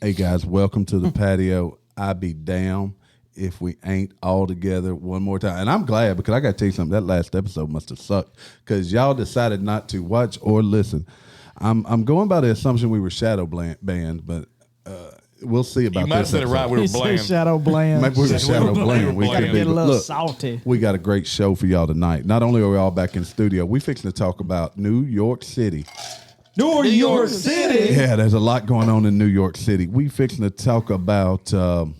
Hey guys, welcome to the patio. I be damn if we ain't all together one more time. And I'm glad because I got to tell you something. That last episode must have sucked because y'all decided not to watch or listen. I'm going by the assumption we were shadow banned, but we'll see about this. You might have said it right. We were bland. Shadow bland. Maybe we were shadow bland. We Gotta could get a little Look, salty. we got a great show for y'all tonight. Not only are we all back in the studio, we fixing to talk about New York City. New York City. Yeah, there's a lot going on in New York City. We fixing to talk about hell.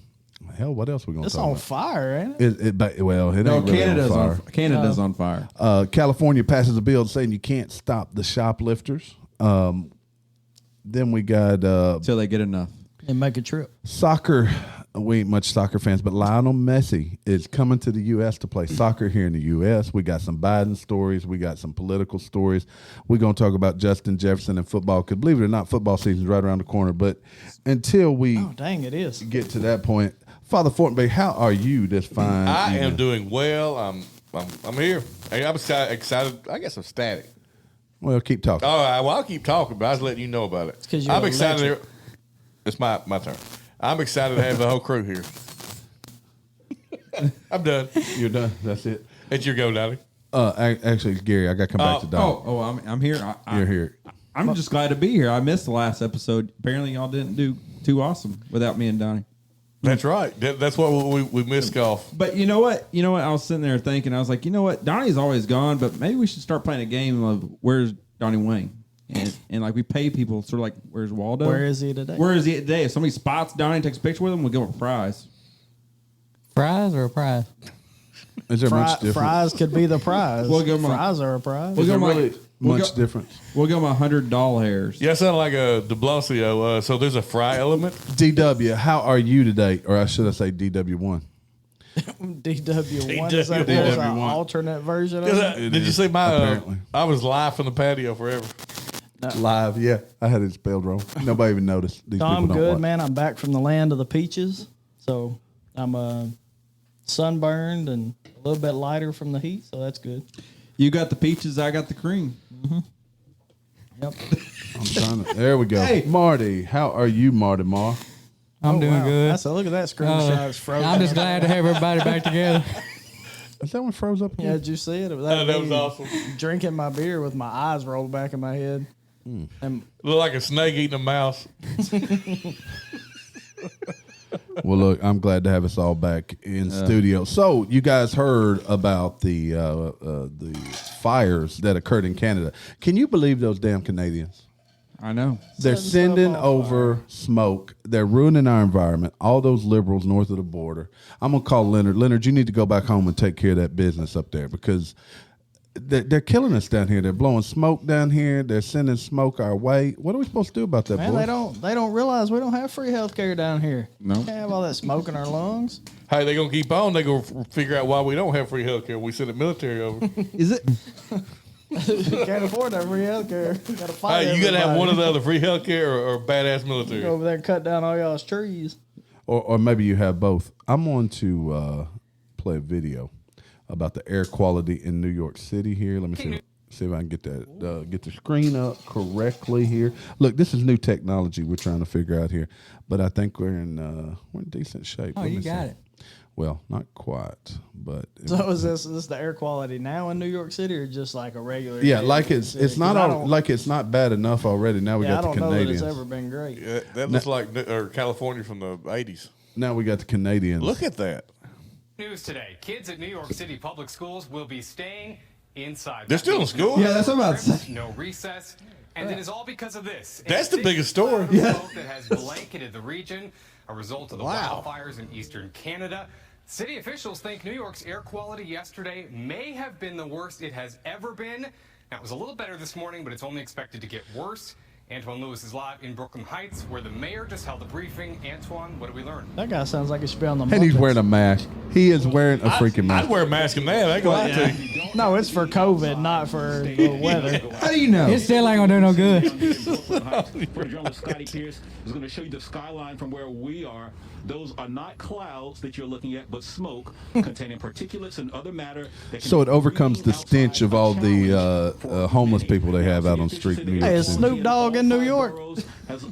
What else we gonna It's talk on about? fire, ain't it? It ain't really Canada's on fire. Canada's on fire. California passes a bill saying you can't stop the shoplifters. Then we got Till they get enough. And make a trip. soccer. We ain't much soccer fans, but Lionel Messi is coming to the U.S. to play soccer here in the U.S. We got some Biden stories. We got some political stories. We're going to talk about Justin Jefferson and football because, believe it or not, football season's right around the corner. But until we Oh, dang, it is. get to that point, Father Fortenberry, how are you this fine I evening? am doing well. I'm here. Hey, I'm excited. I guess I'm static. Well, keep talking. All right. Well, I'll keep talking, but I was letting you know about it. 'cause you're I'm excited. electric. It's my turn. I'm excited to have the whole crew here. I'm done. You're done. That's it. It's your go, Donnie. Actually, it's Gary. I got to come back to Don. I'm here. You're here. I'm just glad to be here. I missed the last episode. Apparently, y'all didn't do too awesome without me and Donnie. That's right. That's what we missed Skoff. But you know what? I was sitting there thinking. I was like, you know what? Donnie's always gone, but maybe we should start playing a game of where's Donnie Wayne. And like we pay people sort of like, where's Waldo? Where is he today? Where is he today? If somebody spots Donnie and takes a picture with him, we'll give him a prize. Fries or a prize? Is there much difference? Fries could be the prize. We'll give 'em a- fries are a prize. We'll Is give there him really we'll much go- difference? We'll give him 100 doll hairs. Yeah, I sound like a de Blasio. So there's a fry element. DW, how are you today? Or should I say DW1? DW1 is that there's an DW1. alternate version of it? Did you see my? apparently. I was live from the patio forever. Live, yeah. I had it spelled wrong. Nobody even noticed. These So I'm people don't good, watch. man. I'm back from the land of the peaches. So I'm sunburned and a little bit lighter from the heat, so that's good. You got the peaches, I got the cream. Yep. I'm trying to, there we go. Hey. Marty, how are you, Marty Mar? I'm doing wow. good. Look at that screenshot. It's frozen. I'm just glad to have everybody back together. Is that one froze up Yeah, again? did you see it? Oh, that was me awesome. Drinking my beer with my eyes rolled back in my head. And Look like a snake eating a mouse. Well, look, I'm glad to have us all back in studio. So, you guys heard about the fires that occurred in Canada. Can you believe those damn Canadians? I know. They're Setting sending stuff on over smoke. They're ruining our environment. All those liberals north of the border. I'm gonna call Leonard. Leonard, you need to go back home and take care of that business up there because they're killing us down here. They're blowing smoke down here. They're sending smoke our way. What are we supposed to do about that, man, boy? they don't realize we don't have free health care down here. No. We can't have all that smoke in our lungs. Hey, they gonna keep on. They gonna figure out why we don't have free health care. We send the military over. Is it? You can't afford that free health care. Gotta fight Hey, you gotta have everybody. one or the other: free health care or badass military. Go over there and cut down all y'all's trees. Or maybe you have both. I'm going to play a video about the air quality in New York City here. Let me see if I can get that get the screen up correctly here. Look, this is new technology we're trying to figure out here, but I think we're in decent shape. Oh, Let you me got see. it. Well, not quite, but So is this the air quality now in New York City, or just like a regular? yeah, day like in it's the city? it's not 'Cause I all, don't- like it's not bad enough already. Now we Yeah, I got don't the know that Canadians. it's ever been great. Yeah, that looks like California from the 80s. Now we got the Canadians. Look at that. News today. Kids at New York City public schools will be staying inside. They're still in school? Yeah, that's what I'm about to say. No recess. And it is all because of this. That's A the thick biggest story. cloud of smoke that has blanketed the region, a result of the Wow. wildfires in eastern Canada. City officials think New York's air quality yesterday may have been the worst it has ever been. Now, it was a little better this morning, but it's only expected to get worse. Antoine Lewis is live in Brooklyn Heights, where the mayor just held a briefing. Antoine, what did we learn? That guy sounds like he should be on the. And he's Muppets. wearing a mask. He is wearing a freaking I'd mask. wear a mask in that. I ain't gonna lie to you. No, it's for COVID, not for the weather. How do you know? It still ain't gonna do no good. Journalist Scotty Pierce is going to show you the skyline from where we are. Those are not clouds that you're looking at, but smoke containing particulates and other matter. That can So it be overcomes the breathing stench outside of all the challenge for homeless many. people they have out on the street in New York Hey, is City. Snoop Dogg in New York?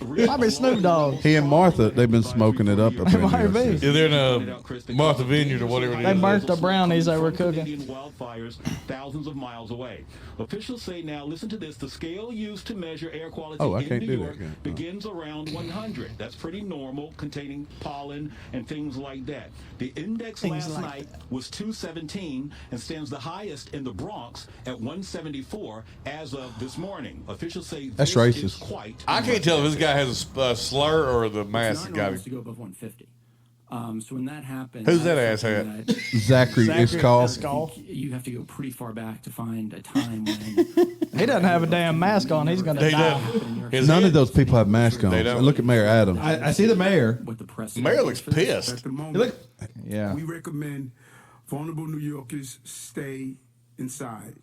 Might be Snoop Dogg. He and Martha, they've been smoking it up in New Might York be. City. Yeah, they're in Martha Vineyard or whatever it They is. burnt the brownies they were cooking. Indian wildfires thousands of miles away. Officials say now, listen to this, the scale used to measure air quality Oh, I in can't New do that York again. begins around 100. That's pretty normal, containing pollen and things like that. The index Things last like night was 217 and stands the highest in the Bronx at 174 as of this morning. Officials say That's this racist. is quite I can't tell if this guy has a slur or the It's mask not got normal him. to go above 150. So when that happens, Who's that that's asshat? something that Zachary Iskall. Skoff. you have to go pretty far back to find a time when He doesn't have a damn mask on. He's gonna They die. don't. His None head- of those people have masks on. They don't. Look at Mayor Adams. I see the mayor. what the press Mayor looks for this. pissed. At the moment, Look, yeah. we recommend vulnerable New Yorkers stay inside.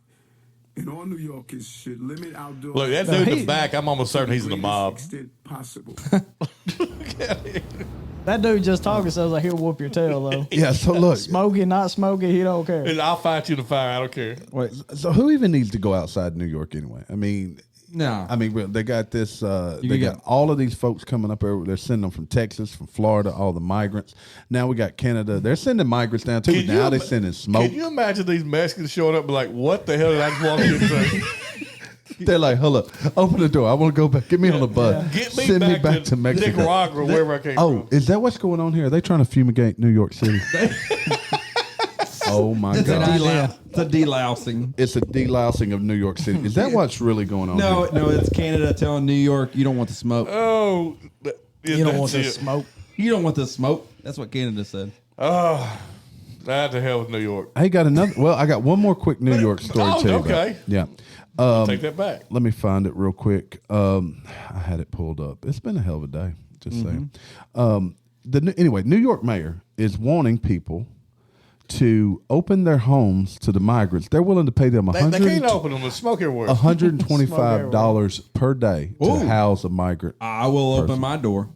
And all New Yorkers should limit outdoor. Look, that dude in the back, I'm almost certain he's in the mob. Extent possible. That dude just talking sounds like he'll whoop your tail though. Yeah, so look. Smoky, not smoky, he don't care. And I'll fight you in the fire. I don't care. So who even needs to go outside New York anyway? I mean, No. they got this. They can got get- all of these folks coming up over. They're sending them from Texas, from Florida, all the migrants. Now we got Canada. They're sending migrants down too. Can Now you they're ima- sending smoke. Can you imagine these Mexicans showing up and be like, what the hell did I just walk into? They're like, hold up, open the door. I want to go back. Get me on the bus. Get me Send back, me back to Mexico. Nicaragua or wherever I came Oh, from. is that what's going on here? Are they trying to fumigate New York City? Oh my Good God! idea. It's a delousing. It's a delousing of New York City. Is that what's really going on? No, here? no, it's Canada telling New York you don't want the smoke. Oh, You don't want this smoke. You don't want the smoke. That's what Canada said. Not to hell with New York. I got another. Well, I got one more quick New York story Oh, to tell you about. okay. Yeah. Take that back. Let me find it real quick. I had it pulled up. It's been a hell of a day. Just saying. Anyway, New York mayor is wanting people to open their homes to the migrants. They're willing to pay them They can't open them. There's smoke everywhere. $125 per day to Ooh. house a migrant. I will open my door.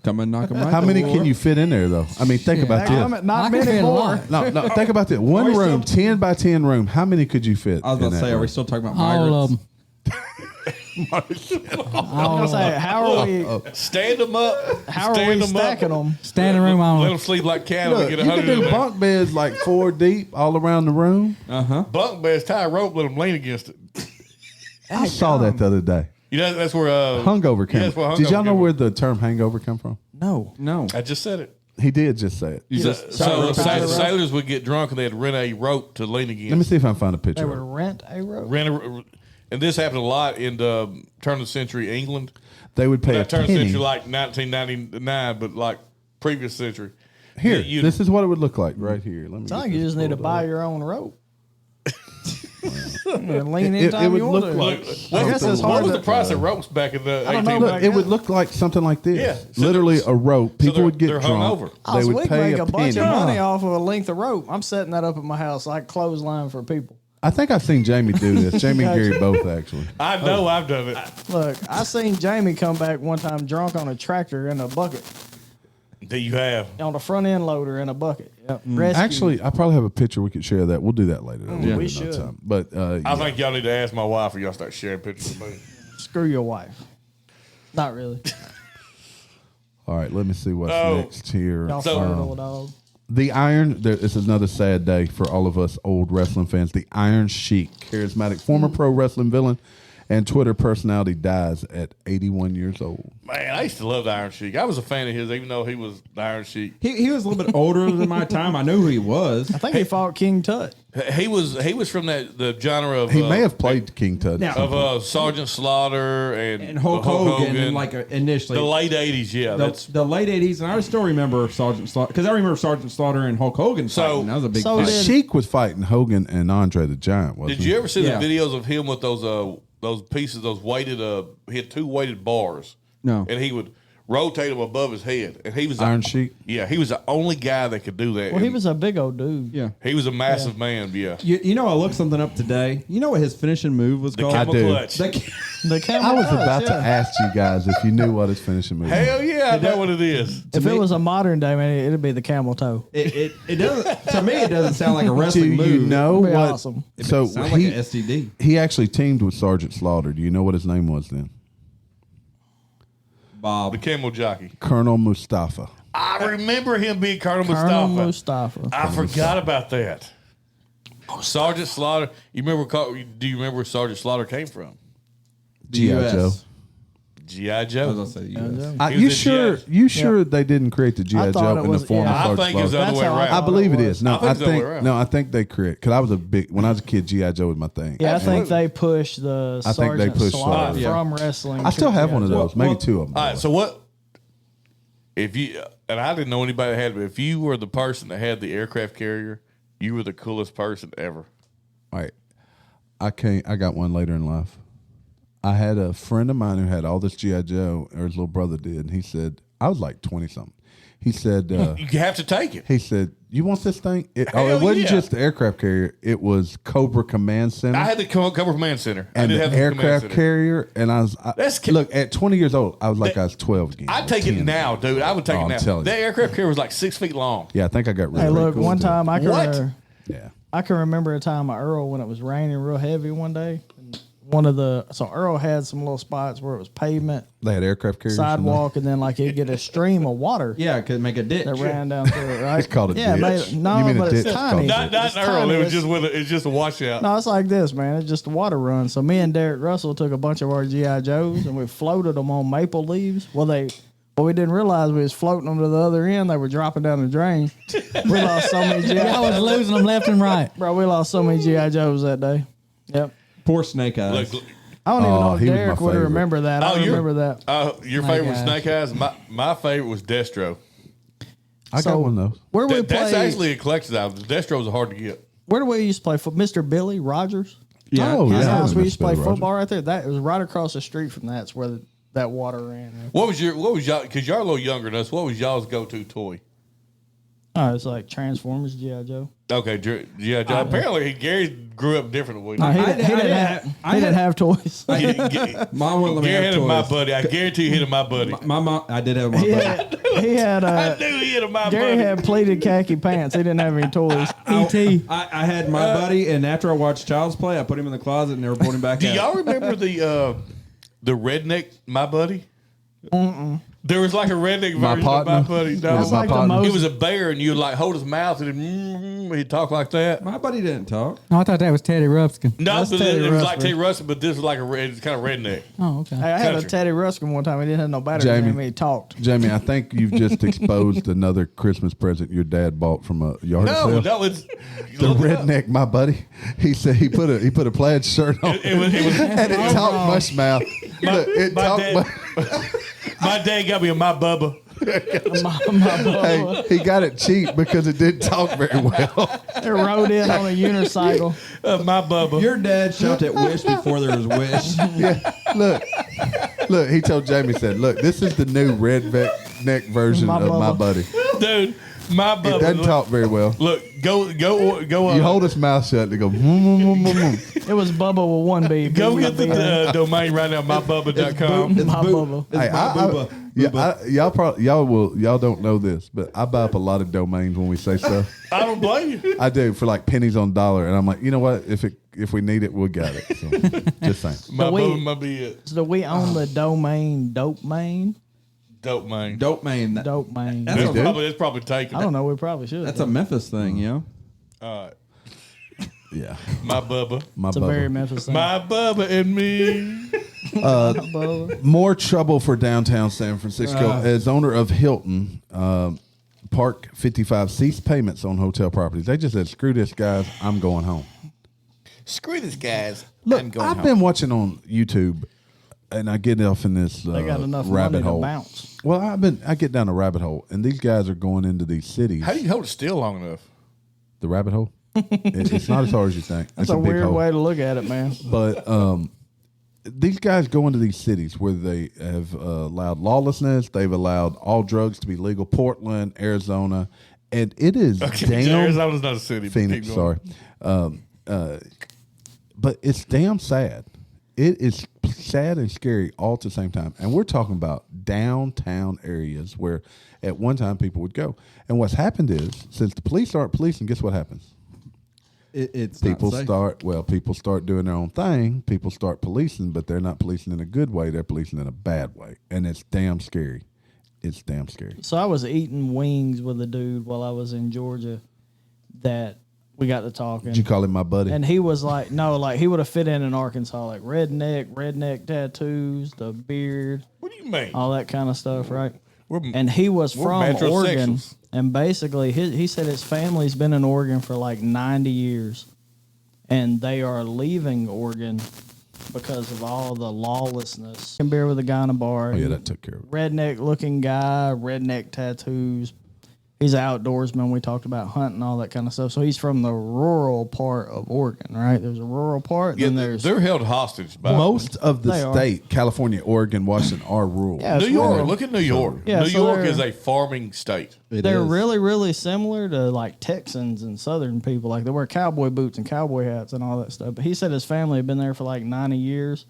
Come and knock on my door. How many can you fit in there, though? I mean, think about Not this. not I can many fit a more. lot. No, think about this. One Are we room, still- 10 by 10 room. How many could you fit? I was about in to that say, are room? we still talking about All of migrants? them. I was gonna say, how are we? Stand them up. How are Stand we them stacking up. them? Standing room Let on. them sleep like cattle Look, and you get can 100 in do there. bunk beds like 4 deep all around the room. Bunk beds, tie a rope, let them lean against it. I saw that the other day. You know, that's where Hangover Yeah, came that's where from. Did hungover y'all know came where the term hangover come from? No. No. I just said it. He did just say it. You just So Tie a rope. sailors would get drunk and they'd rent a rope to lean against. Let me see if I can find a They picture. would of it. rent a rope. And this happened a lot in the turn of the century England. They would pay a Not turn of the penny. century like 1999, but like previous century. Here, You- this is what it would look like right here. Let me. It's get not like this you just need to pulled buy up. your own rope. Lean It anytime would you want look to. like. I guess it's What hard was to. the price of ropes back in the I don't know, 1800s? but Look, it would look like something like this. Yeah. So Literally they're- a rope. People they're- would get they're drunk. hungover. They we would could pay make a a bunch penny. of money off of a length of rope. I'm setting that up at my house like clothesline for people. I think I've seen Jamie do this. Jamie and Gary both actually. I know I've done it. Look, I seen Jamie come back one time drunk on a tractor in a bucket, That you have. on a front end loader in a bucket. Yep. Rescue. Actually, I probably have a picture. We could share that. We'll do that later. We'll do it we another should. time. But I yeah. think y'all need to ask my wife or y'all start sharing pictures of me. Screw your wife. Not really. All right, let me see what's Oh. next here. Y'all So- fertile dog. The Iron, this is another sad day for all of us old wrestling fans. The Iron Sheik, charismatic former pro wrestling villain and Twitter personality, dies at 81 years old. Man, I used to love the Iron Sheik. I was a fan of his, even though he was the Iron Sheik. He was a little bit older than my time. I knew who he was. I think he fought King Tut. He was from the genre of He may have played King Tut. Now- of Sergeant Slaughter and Hulk Hogan, and like initially the late '80s. Yeah, that's the late '80s, and I still remember Sergeant Slaughter because I remember Sergeant Slaughter and Hulk Hogan. So- fighting. That was a big so fight. did- Sheik was fighting Hogan and Andre the Giant, wasn't Did he? you ever see Yeah. the videos of him with those pieces, those weighted? He had two weighted bars. No. and he would rotate them above his head, and he was Iron sheet. Yeah, he was the only guy that could do that. Well, he And was a big old dude. Yeah. he was a massive man. Yeah, You know, I looked something up today. You know what his finishing move was the called? camel do. clutch. The camel I was clutch, about to yeah. ask you guys if you knew what his finishing move was. Hell yeah, I know what it is. If it was a modern day, man, it'd be the camel toe. It doesn't. To me, it doesn't sound like a Do wrestling move. you know It'd be what? awesome. So It sounds like an STD. he actually teamed with Sergeant Slaughter. Do you know what his name was then? Bob. The camel jockey. Colonel Mustafa. I remember him being Colonel Colonel Mustafa. Mustafa. I forgot about that. Sergeant Slaughter. Do you remember where Sergeant Slaughter came from? G.I. Joe. G.I. I was Joe. gonna say the US. He was a You sure they didn't create the G.I. I thought Joe it in the was- form yeah. of I Sergeant think it's the Slaughter? other way That's how I around. I believe it was. is. No, I think it's the other way around. I think they create because I was a big when I was a kid. G.I. Joe was my thing. Yeah, I Absolutely. think they pushed the I think they Sergeant pushed Slaughter Slaughter. from wrestling. I still to have one of G.I. Joe. those, maybe two of them. All right, so what? If you and I didn't know anybody that had, but if you were the person that had the aircraft carrier, you were the coolest person ever. All right, I got one later in life. I had a friend of mine who had all this G.I. Joe, or his little brother did, and he said, I was like 20 something. He said, You have to take it. he said, you want this thing? It Hell wasn't yeah. just the aircraft carrier; it was Cobra Command Center. I had the Cobra Command Center. I and did the have the command aircraft center. carrier, and I was look at 20 years old. I was like I was 12 again. I'd take it 10. now, dude. I would take Oh, it I'm now. telling That you. aircraft carrier was like 6 feet long. Yeah, I think I got really. Hey, look, cool one with it. time I can What? remember, Yeah, I can remember a time at Earl when it was raining real heavy one day. And so Earl had some little spots where it was pavement, they had aircraft carriers. in there. sidewalk, and then like you'd get a stream of water Yeah, could make a ditch. that ran down through it, right? It's called a yeah, ditch. No, You mean a but ditch? it's It's tiny. called a Not It's in Earl. tiny. It was it's just a washout. No, it's like this, man. It's just a water run. So me and Derek Russell took a bunch of our G.I. Joes and we floated them on maple leaves. Well, we didn't realize we was floating them to the other end. They were dropping down the drain. We lost so many G.I. I was losing them left and right. Bro, we lost so many G.I. Joes that day. Yep. Poor Snake Eyes. Look, I don't even Oh, know if he was my Derek would favorite. remember that. I you're- remember that. your Snake favorite was Eyes. Snake Eyes. My favorite was Destro. I So- got one of those. Where we That's play? actually a collector's item. Destros are hard to get. Where do we used to play? Mr. Billy Rogers. Yeah. Oh, His yeah. house. I We used to play remember football right there. That it was right across the street from that's where that water ran. What was y'all? Because y'all a little younger than us. What was y'all's go-to toy? Oh, it's like Transformers, G.I. Joe. Okay, yeah. Apparently, Gary grew up different than we did. No, he I didn't have toys. Mom wouldn't let me Gary have hit my toys. buddy. I guarantee you hit my buddy. My mom, I did have my He buddy. had I knew he hit my Gary buddy. had pleated khaki pants. He didn't have any toys. E.T. I had my buddy, and after I watched Child's Play, I put him in the closet and never put him back Do out. y'all remember the redneck my buddy? There was like a redneck My version of my partner? buddy. Yeah, No, my like the partner. most- he was a bear, and you'd like hold his mouth, and he'd talk like that. My buddy didn't talk. No, I thought that was Teddy Ruxpin. No, That's but Teddy it was like Ruxpin. Teddy Russell, but this was like it's kind of redneck. Oh, okay. Hey, I had a Country. Teddy Ruskin one time. He didn't have no battery in Jamie. him. He talked. Jamie, I think you've just exposed another Christmas present your dad bought from a yard No, sale. it's The look it up. redneck, my buddy. He said he put a plaid shirt on, It was and it talked mush mouth. Look, it my talked. dad- my dad got me a my Bubba. Hey, he got it cheap because it didn't talk very well. He rode in on a unicycle. My Bubba. Your dad shot at Wish before there was Wish. Yeah, look. He told Jamie, said, "Look, this is the new neck version My of my Bubba. buddy. Dude, my It Bubba. doesn't Look, talk very well. look, go You hold his mouth shut and go. It was Bubba with one B. Go get the domain right now, mybubba.com. It's My boo- Bubba. It's Hey, my booba. y'all don't know this, but I buy up a lot of domains when we say stuff. I don't blame you. I do for like pennies on dollar, and I'm like, you know what? If we need it, we got it. So, just saying. My So we- Bubba might be it. So we own the domain Dope Main. Dope, man. Dope man. Dope Main. That's It's a- it's probably taken. I don't know. We probably should. That's a Memphis thing, you know? All right. Yeah, My Bubba. my It's a Bubba. very Memphis thing. My Bubba and me. Bubba. More trouble for downtown San Francisco as owner of Hilton Park 55 ceased payments on hotel properties. They just said, "Screw this, guys. I'm going home." Screw this, guys. Look, I've been watching on YouTube, and I get off in this They got enough rabbit money to hole. bounce. Well, I get down a rabbit hole, and these guys are going into these cities. How do you hold it still long enough? The rabbit hole. It's not as hard as you think. That's It's a big weird hole. way to look at it, man. But these guys go into these cities where they have allowed lawlessness. They've allowed all drugs to be legal. Portland, Arizona, and it is damn. Arizona's not a city. Phoenix, sorry, but it's damn sad. It is sad and scary all at the same time. And we're talking about downtown areas where at one time people would go. And what's happened is, since the police aren't policing, guess what happens? It's people not safe. people start doing their own thing. People start policing, but they're not policing in a good way. They're policing in a bad way. And it's damn scary. It's damn scary. So I was eating wings with a dude while I was in Georgia that we got to talking. Did you call him my buddy? And he was like, no, like he would have fit in Arkansas, like redneck tattoos, the beard. What do you mean? All that kind of stuff, right? And he was from Oregon. And basically, he said his family's been in Oregon for like 90 years. And they are leaving Oregon because of all the lawlessness. And beer with a guy in a bar. Oh, yeah, that took care of it. Redneck looking guy, redneck tattoos. He's an outdoorsman. We talked about hunting, all that kind of stuff. So he's from the rural part of Oregon, right? There's a rural part. Yeah, then there's they're held hostage by most of the They are. state, California, Oregon, Washington, are rural. Yeah, New it's York. rural. Look at New York. Yeah, New so York they're- is a farming state. They're really, really similar to like Texans and Southern people. Like they wear cowboy boots and cowboy hats and all that stuff. But he said his family had been there for like 90 years.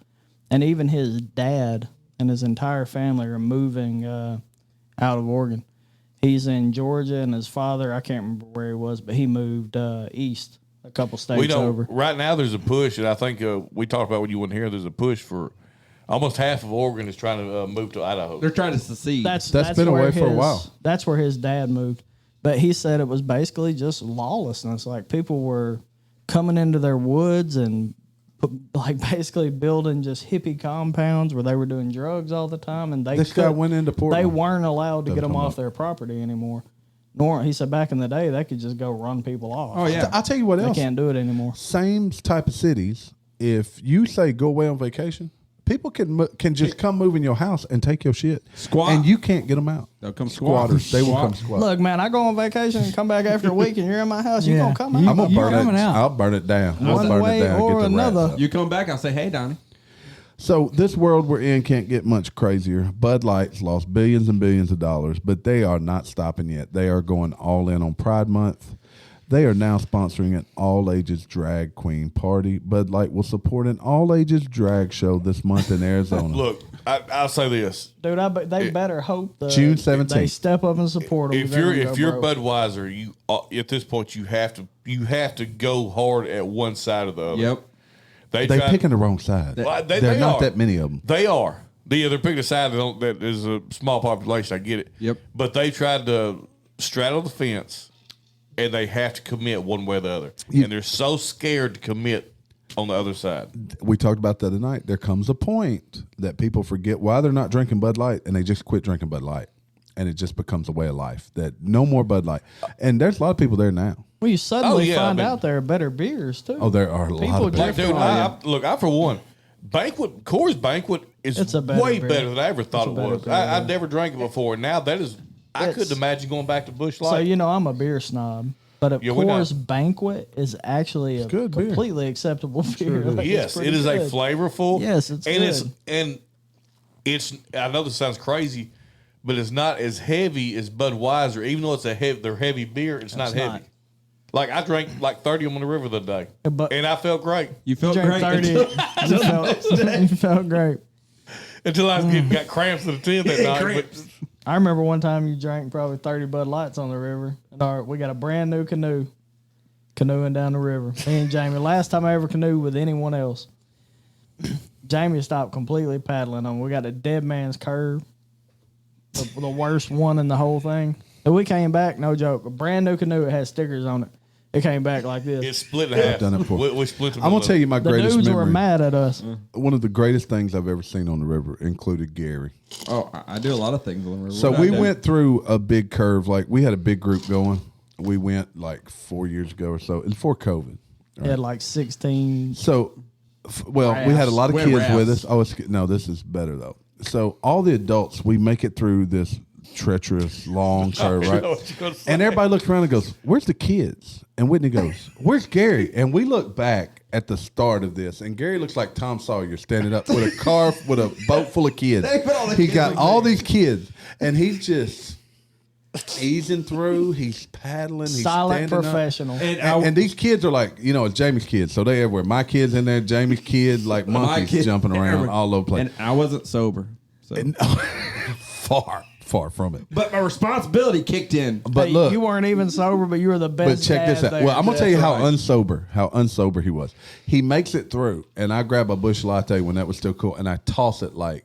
And even his dad and his entire family are moving out of Oregon. He's in Georgia, and his father, I can't remember where he was, but he moved east a couple states We don't. over. Right now, there's a push, and I think we talked about when you weren't here. There's a push for almost half of Oregon is trying to move to Idaho. They're trying to secede. That's been where away for a while. That's where his dad moved. But he said it was basically just lawlessness. Like people were coming into their woods and basically building just hippie compounds where they were doing drugs all the time, and This guy went into Portland. They weren't allowed to get them come off up. their property anymore. Nor he said back in the day they could just go run people off. Oh yeah. I'll tell you what They else. can't do it anymore. Same type of cities. If you say go away on vacation, people can just come move in your house and take your shit. Squat. And you can't get them out. They'll come squat. Squatters. They will Squat. come squat. Look, man, I go on vacation and come back after a week, and you're in my house. You Yeah. gonna come out? I'm gonna You're burn coming it. out. I'll burn it down. I'll One burn way it down. or Get the rats another. out. You come back, I'll say, hey, Donnie. So this world we're in can't get much crazier. Bud Light's lost billions and billions of dollars, but they are not stopping yet. They are going all in on Pride Month. They are now sponsoring an all-ages drag queen party. Bud Light will support an all-ages drag show this month in Arizona. Look, I'll say this: Dude, they better hope June they 17th. step up and support them. if you're Budweiser, you at this point you have to go hard at one side or the other. Yep. They're tried- picking the wrong side. Well, There they are not are. that many of them. They are. They're picking a side that is a small population. I get it. Yep. But they tried to straddle the fence, and they have to commit one way or the other. And they're so scared to commit on the other side. We talked about that tonight. There comes a point that people forget why they're not drinking Bud Light, and they just quit drinking Bud Light. And it just becomes a way of life that no more Bud Light. And there's a lot of people there now. Well, you suddenly Oh, yeah, find I mean- out there are better beers too. Oh, there are a lot People of Like, people. dude, I for one, Coors Banquet It's is a better way beer. better than I ever thought It's a it better was. beer, I'd yeah. never drank it before. Now I It's- couldn't imagine going back to Busch Light. So you know I'm a beer snob, but a Yeah, we know. Coors Banquet is actually a good beer. completely acceptable beer. Like, it's Yes, pretty it is good. a flavorful. Yes, it's good. It's. I know this sounds crazy, but it's not as heavy as Budweiser. Even though it's their heavy beer, it's not heavy. not. Like I drank like 30 of them on the river the other day, But- and I felt great You felt Drank great. 30. you felt great. until I got cramps in the tin that night. But I remember one time you drank probably 30 Bud Lights on the river. And we got a brand new canoeing down the river. Me and Jamie. Last time I ever canoed with anyone else. Jamie stopped completely paddling on. We got a dead man's curve, the worst one in the whole thing. And we came back, no joke, a brand new canoe. It had stickers on it. It came back like this. it split in half. Done it before. We split. I'm going to tell you my The greatest dudes memory. were mad at us. One of the greatest things I've ever seen on the river included Gary. Oh, I do a lot of things on the river. So What we I do? went through a big curve. Like we had a big group going. We went like 4 years ago or so. It was before COVID. It had like 16. So, we had a lot of Wet kids rafts. with us. Oh, no, this is better though. So all the adults, we make it through this treacherous, long curve, right? know what you're gonna say. And everybody looks around and goes, "Where's the kids?" And Whitney goes, "Where's Gary?" And we look back at the start of this, and Gary looks like Tom Sawyer standing up with a car with a boat full of kids. They put all the He kids got in all there. these kids, and he's just easing through. He's paddling. He's Silent standing up. professional. And these kids are like, it's Jamie's kids, so they everywhere. My kids in there, Jamie's kids, like monkeys kid- jumping around all over the place. And I wasn't sober. So. Far from it. But my responsibility kicked in. But Hey, look, you weren't even sober, but you were the best. but check this dad out. there. Well, I'm gonna tell you how right. unsober he was. He makes it through, and I grab a bush latte when that was still cool, and I toss it like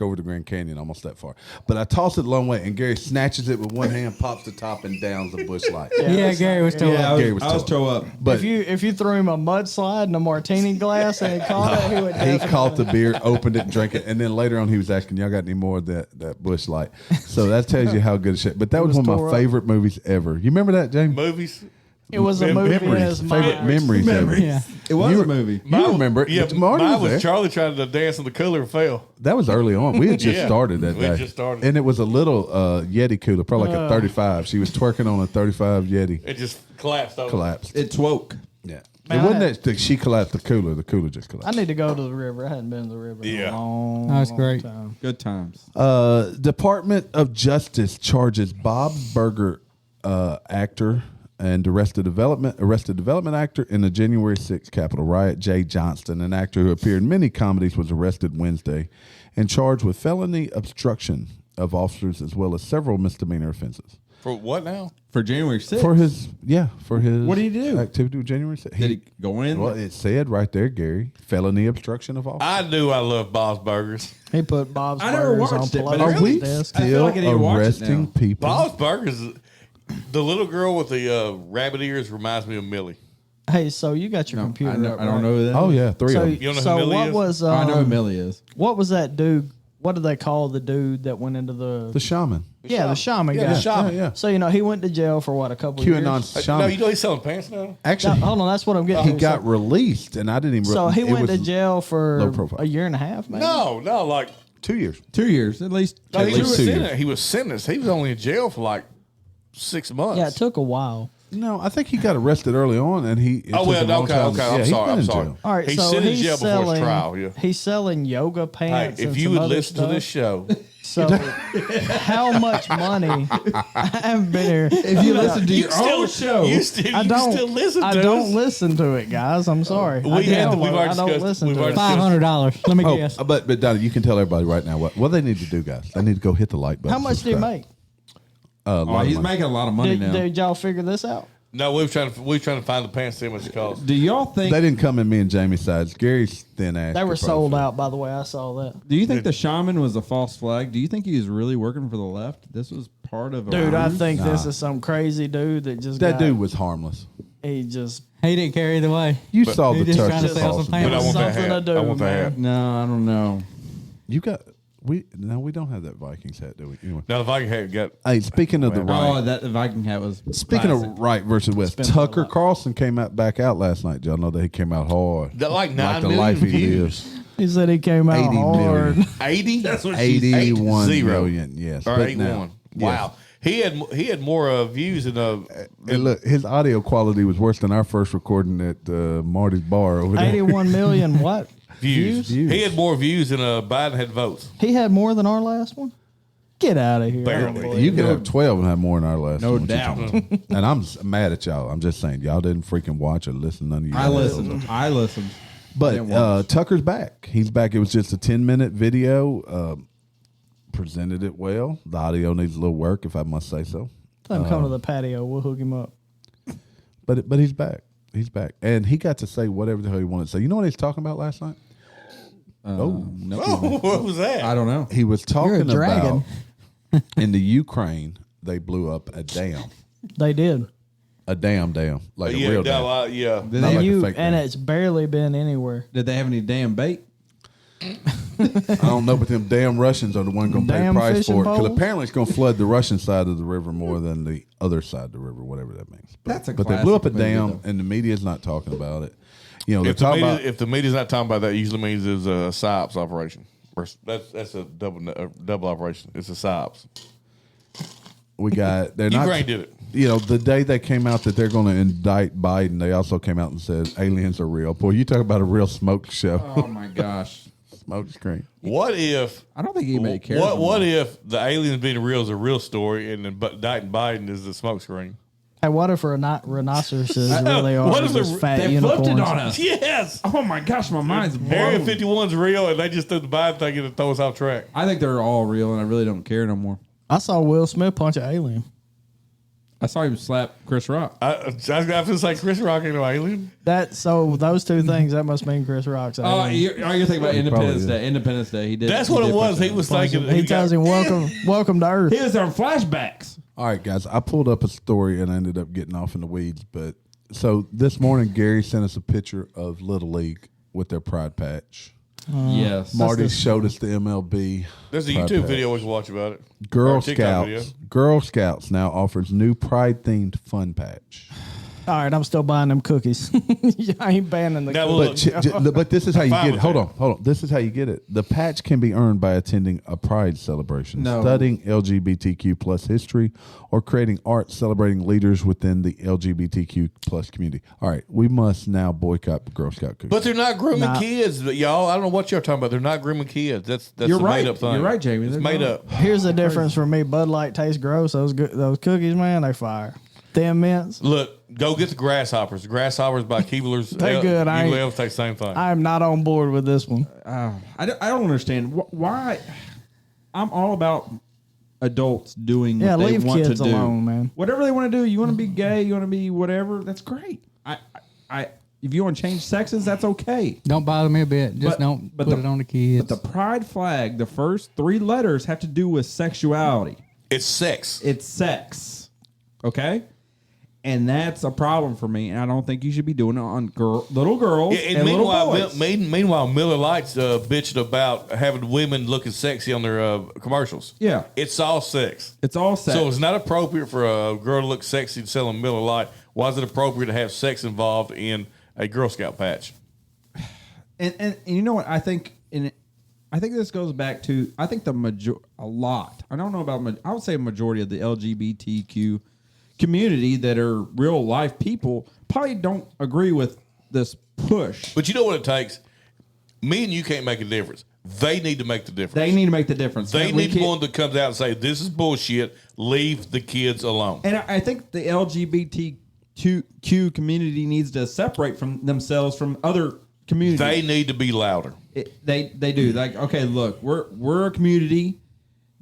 over the Grand Canyon, almost that far. But I toss it a long way, and Gary snatches it with one hand, pops the top, and downs the bush light. Yeah, Gary was still Yeah, up. Gary was I was toe toe up. But if you threw him a mudslide and a martini glass and he caught it, he would. he definitely- caught the beer, opened it, and drank it, and then later on he was asking, "Y'all got any more of that bush light?" So that tells you how good a shit. But that was one of tore my up. favorite movies ever. You remember that, James? Movies. It was a movie in his Favorite mind. memories ever. Yeah. It was a movie. You remember it? Yeah, but Marty mine was there. Charlie trying to dance in the cooler and fell. That was early on. We had just Yeah, started that we day. had just started. And it was a little Yeti cooler, probably like a 35. She was twerking on a 35 Yeti. It just collapsed over. Collapsed. It twoke. Yeah. Man, It wasn't that she collapsed the cooler. The cooler just I collapsed. need to go to the river. I hadn't been to the river in Yeah. a long, That's long great. time. Good times. Department of Justice charges Bob Burger actor and Arrested Development actor in the January 6th Capitol riot. Jay Johnston, an actor who appeared in many comedies, was arrested Wednesday and charged with felony obstruction of officers as well as several misdemeanor offenses. For what now? For January 6th. For his What did he do? Activity with January 6th. Did he go in? Well, it said right there, Gary, felony obstruction of office. I knew I loved Bob's Burgers. He put Bob's I never Burgers on watched it, but Pelosi's Are we desk. I feel still like I need to watch it arresting now. people? Bob's Burgers, the little girl with the rabbit ears reminds me of Millie. Hey, so you got your computer up, I don't right? know who that. Oh is. yeah, three So, of them. You don't know so who Millie what is? was I know who Millie is. what was that dude? What do they call the dude that went into the? The shaman. the shaman Yeah, guy. the shaman. Yeah. So he went to jail for what, a couple QAnon years. shaman. No, you know he's selling pants now? No, Actually, hold on, that's what I'm getting. he to. got released, and I didn't even. So he it went to was jail low for profile. a year and a half, maybe. No, like 2 years. 2 years, at least. no, At he least was 2 years. sentenced. He was sentenced. He was only in jail for like 6 months. Yeah, it took a while. No, I think he got arrested early on, and he. it Oh took a well, long okay. time. Yeah, I'm he's sorry. been I'm in sorry. jail. All right, He's so sitting in he's jail before selling. his trial. Yeah. He's selling yoga Hey, pants. if and you some would other listen stuff. to this show, So how much money? I haven't been here. If you listen to your still- own show, you still, I you don't still listen to I don't us. listen to it, guys. I'm sorry. We I had- download we've it. already I don't discussed- listen we've to already it. $500. Let me guess. But Donnie, you can tell everybody right now what they need to do, guys. They need to go hit the like button. How much do you subscribe. make? A lot of he's money. making a lot of money Did, now. did y'all figure this out? No, we were trying to find the pants. See how much it cost. Do y'all think? They didn't come in me and Jamie's sides. Gary's thin ass. They were sold out, by the way. I saw that. Do you think the shaman was a false flag? Do you think he was really working for the left? This was part of a Dude, I ruse? think this is some crazy dude that just That got, dude was harmless. He just He didn't care either way. You saw he the just touch. trying to of sell awesome. some pants. But I want that something hat. to do, I want that man. hat. No, I don't know. You got we don't have that Vikings hat, do we? Anyway. Now the Viking hat got. Hey, speaking of the Oh, right, that Viking hat was. speaking classic. of right versus West, Spent a Tucker lot. Carlson came back out last night. Y'all know that he came out hard. That like 9 the million life he views. lives. he said he came out 80 hard. million. 80? That's what 81 80. million, yes. Or But 81. now- Wow. He had more views than And look, his audio quality was worse than our first recording at Marty's bar over there. 81 million what? views. Views. He had more views than Biden had votes. He had more than our last one? Get out of here. I don't Barely. believe You it. could have 12 and have more than our last No one. What you doubt. talking about? And I'm mad at y'all. I'm just saying, y'all didn't freaking watch or listen. None of you. I guys. listened. But Didn't watch. Tucker's back. He's back. It was just a 10-minute video. Presented it well. The audio needs a little work, if I must say so. Let him come to the patio. We'll hook him up. But he's back. He's back. And he got to say whatever the hell he wanted to say. You know what he was talking about last night? No, Oh, what was that? I don't know. He was You're a talking dragon. about in the Ukraine, they blew up a dam. They did. A dam. Like a yeah, real no, dam. yeah. Not Did like they, a fake And dam. it's barely been anywhere. did they have any damn bait? I don't know, but them damn Russians are the one going to pay the Damn price fishing for it. Because poles? apparently it's going to flood the Russian side of the river more than the other side of the river, whatever that means. That's a But they blew up a classic movie, dam, though. and the media's not talking about it. You know, they're If the, talking media, about. if the media's not talking about that, it usually means it's a PSYOPs operation. That's a double operation. It's a PSYOPs. We got they're not. Ukraine did it. You know, the day they came out that they're going to indict Biden, they also came out and said aliens are real. Boy, you talk about a real smoke show. Oh my gosh. Smoke screen. What if? I don't think anybody cares. What if the aliens being real is a real story, and then indicting Biden is the smoke screen? Hey, what if rhinoceroses really are What if just fat they unicorns? flipped it on us? Yes. Oh my gosh, my mind's Area blown. 51's real, and they just threw the Biden thing to throw us off track. I think they're all real, and I really don't care no more. I saw Will Smith punch an alien. I saw him slap Chris Rock. I was going to say Chris Rock ain't no alien. So those two things, that must mean Chris Rock's an Oh, alien. you're thinking about Independence probably Day. Independence Day. He did. That's what it did was. punch He was Punch thinking. him. He tells him, welcome to Earth. He was on flashbacks. All right, guys. I pulled up a story and I ended up getting off in the weeds. But so this morning, Gary sent us a picture of Little League with their pride patch. Yes. Marty showed us the MLB. There's a pride YouTube patch. video we can watch about it. Girl Or TikTok video. Scouts now offers new pride themed fun patch. All right, I'm still buying them cookies. I ain't banning the Now, cookies. look, But this is how you fine get it. with Hold that. on. This is how you get it. The patch can be earned by attending a pride celebration, No. studying LGBTQ plus history, or creating art celebrating leaders within the LGBTQ plus community. All right, we must now boycott Girl Scout cookies. But they're not grooming kids, y'all. I don't know what y'all talking about. They're not grooming kids. That's You're a right. made up thing. You're right, Jamie. It's They're made not. up. Here's the difference for me. Bud Light tastes gross. Those cookies, man, they fire. Thin mints. Look, go get the grasshoppers. The grasshoppers by Keebler's. They good. I ain't- Keebler take the same thing. I'm not on board with this one. I don't understand why. I'm all about adults doing what they leave want kids to do. alone, man. Whatever they want to do. You want to be gay. You want to be whatever. That's great. If you want to change sexes, that's okay. Don't bother me a bit. Just don't put it on the kids. But the pride flag, the first 3 letters have to do with sexuality. It's sex. It's sex. Okay? And that's a problem for me. And I don't think you should be doing it on little girls Yeah, and little meanwhile, boys. meanwhile, Miller Lite's bitching about having women looking sexy on their commercials. Yeah. It's all sex. It's all sex. So it's not appropriate for a girl to look sexy selling Miller Lite. Why is it appropriate to have sex involved in a Girl Scout patch? And you know what I think? I think this goes back to I think a lot. I don't know about. I would say a majority of the LGBTQ community that are real life people probably don't agree with this push. But you know what it takes? Me and you can't make a difference. They need to make the difference. They need to make the difference. They We need can't- one that comes out and say, this is bullshit. Leave the kids alone. And I think the LGBTQ community needs to separate from themselves from other communities. They need to be louder. They do. Like, okay, look, we're a community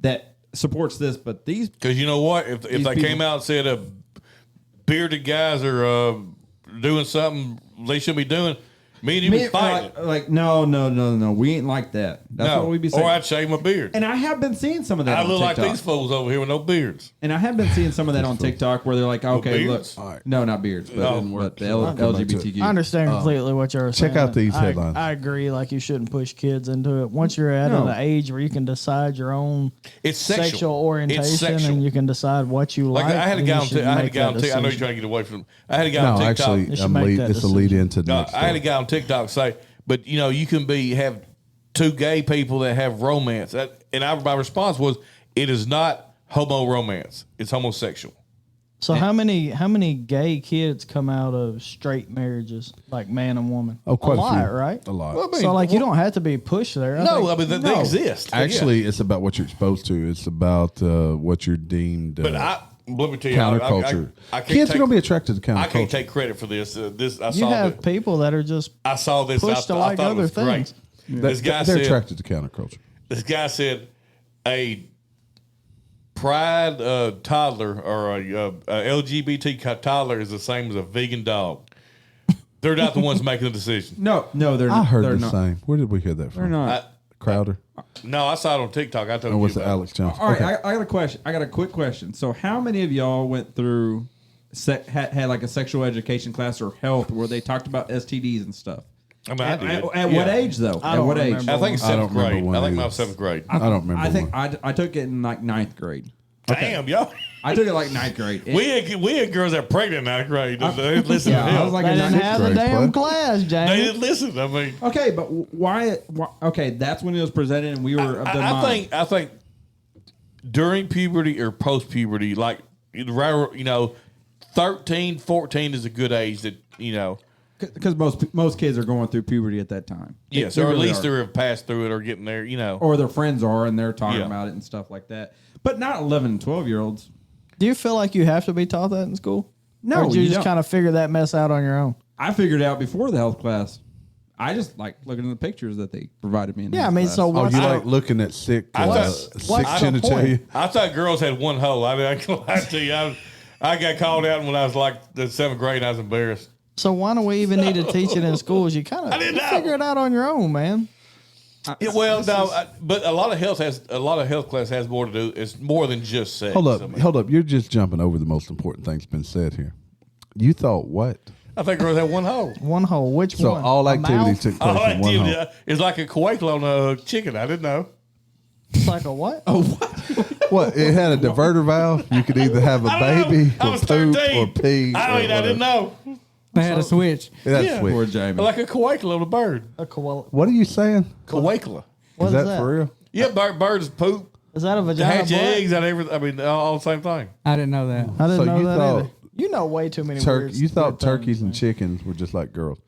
that supports this, but these Because you know what? If they people- came out and said bearded guys are doing something they shouldn't be doing, me and you be fighting. like no, we ain't like that. That's No. what we be saying. Or I'd shave my beard. And I have been seeing some of that. I on look like TikTok. these fools over here with no beards. And I have been seeing some of that on TikTok where they're like, okay, look, beards? All right. no, not beards, but, No. but the I'll come back to it. LGBTQ. I understand completely what you're saying. Check out these headlines. I agree. Like, you shouldn't push kids into it. Once you're at No. an age where you can decide your own It's sexual. sexual orientation It's sexual. and you can decide what you Like like, I had a then guy you on should I had a make guy on that TikTok. I know you're decision. trying to get away from. I had a guy No, on TikTok. actually, You should I'm make that it's a lead into the No, next I had a story. guy on TikTok say, but you know, you can have 2 gay people that have romance. My response was, it is not homo romance. It's homosexual. So how many gay kids come out of straight marriages, like man and woman? Oh, quite a lot, few. right? A lot. Well, I mean, So like you don't have to be pushed there. No, think- they exist. Actually, it's about what you're exposed to. It's about what you're deemed But let me tell you, counterculture. I can't Kids take, are going to be attracted to counterculture. I can't take credit for this. I you saw have that. people that are just I saw this. pushed to I like thought it other was great. things. This guy They're said. attracted to counterculture. This guy said a pride toddler or a LGBT toddler is the same as a vegan dog. They're not the ones making the decision. No, they're I heard they're the not. same. Where did we hear that from? They're not. Crowder? No, I saw it on TikTok. I told Or you was it about Alex Johnson? All right, Okay. I got a question. I got a quick question. So, how many of y'all went through had like a sexual education class or health where they talked about STDs and stuff? I mean, I did. At what age though? I At don't what age? remember. I think it's I don't 7th remember grade. when I think it my is. 7th grade. I don't remember. I think one. I took it in like 9th grade. Damn, y'all. I took it like 9th grade. We had girls that are pregnant in 9th grade. They didn't listen to I him. was like They a didn't 9th have the grade, damn bud. class, They James. didn't listen. I mean, Okay, but why? Okay, that's when it was presented, and we were of the mind. I think during puberty or post puberty, like 13, 14 is a good age that because most kids are going through puberty at that time. Yes, They or at really least are. they're passed through it or getting there. Or their friends are, and they're talking Yeah. about it and stuff like that. But not 11 and 12-year-olds. Do you feel like you have to be taught that in school? No, or did you you just don't. kind of figure that mess out on your own? I figured it out before the health class. I just like looking at the pictures that they provided me in Yeah, health I mean, class. so Oh, what's you the- like looking at sick what's the genitalia? I thought girls had one hole. I mean, I can lie to you. I got called out when I was like the 7th grade. And I was embarrassed. So why do we even need to teach it in schools? You kind I didn't of know. figure it out on your own, man. But a lot of health class has more to do. It's more than just sex. Hold up, I mean, hold up. You're just jumping over the most important thing's been said here. You thought what? I think girls have one hole. One hole. Which So one? all A activities mouth? took place All in one activity hole. is like a Quaker on a chicken. I didn't know. It's like a what? Oh, what? What? It had a diverter valve. You could either have a I don't know. baby I or was poop 13. or pee. I didn't know. They had a switch. That's Poor weird. Jamie. Like a Quaker on a bird. A koala. What are you saying? Quaker. What is that for real? Yeah, birds poop. Is that a vagina? Hatch butt? eggs and everything. I mean, all the same thing. I didn't know that. I didn't So know you that thought either. You know way too many Turkey. weird You thought weird turkeys things, and man. chickens were just like girls.